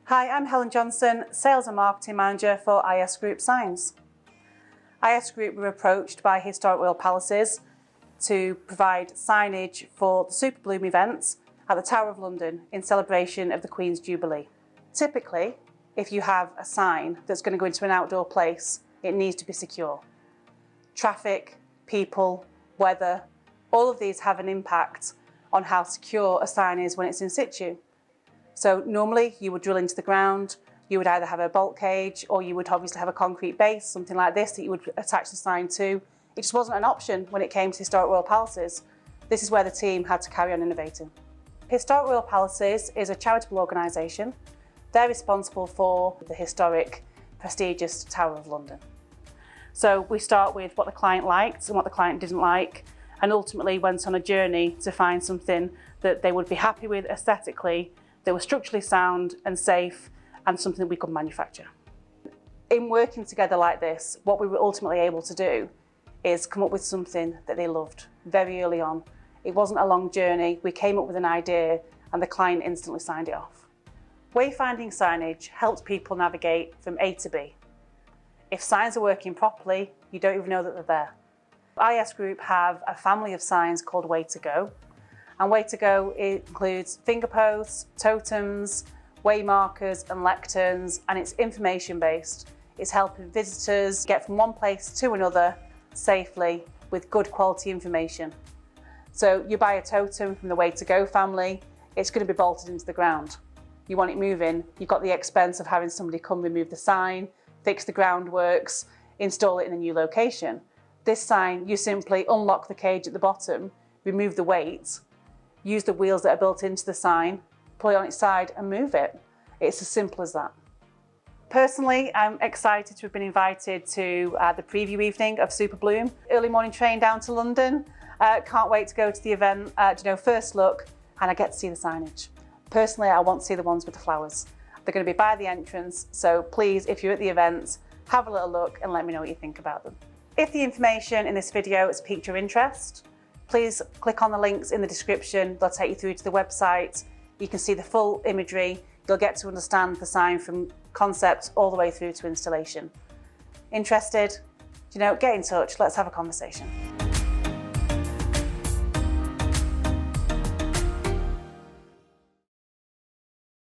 Hi, I'm Helen Johnson, Sales and Marketing Manager for isGroup Signs. isGroup were approached by Historic Royal Palaces to provide signage for the Superbloom events at the Tower of London in celebration of the Queen's Jubilee. Typically, if you have a sign that's going to go into an outdoor place, it needs to be secure. Traffic, people, weather, all of these have an impact on how secure a sign is when it's in situ. So normally you would drill into the ground, you would either have a bolt cage or you would obviously have a concrete base, something like this that you would attach the sign to. It just wasn't an option when it came to Historic Royal Palaces. This is where the team had to carry on innovating. Historic Royal Palaces is a charitable organisation. They're responsible for the historic, prestigious Tower of London. So we start with what the client liked and what the client didn't like, and ultimately went on a journey to find something that they would be happy with aesthetically, that was structurally sound and safe, and something we could manufacture. In working together like this, what we were ultimately able to do is come up with something that they loved very early on. It wasn't a long journey. We came up with an idea and the client instantly signed it off. Wayfinding signage helps people navigate from A to B. If signs are working properly, you don't even know that they're there. isGroup have a family of signs called Way to Go. And Way to Go includes finger posts, totems, way markers and lecterns, and it's information based. It's helping visitors get from one place to another safely with good quality information. So you buy a totem from the Way to Go family, it's going to be bolted into the ground. You want it moving, you've got the expense of having somebody come remove the sign, fix the groundworks, install it in a new location. This sign, you simply unlock the cage at the bottom, remove the weight, use the wheels that are built into the sign, pull it on its side and move it. It's as simple as that. Personally, I'm excited to have been invited to the preview evening of Superbloom. Early morning train down to London. Can't wait to go to the event, first look, and I get to see the signage. Personally, I want to see the ones with the flowers. They're going to be by the entrance, so please, if you're at the event, have a little look and let me know what you think about them. If the information in this video has piqued your interest, please click on the links in the description. They'll take you through to the website. You can see the full imagery. You'll get to understand the sign from concept all the way through to installation. Interested? Get in touch. Let's have a conversation.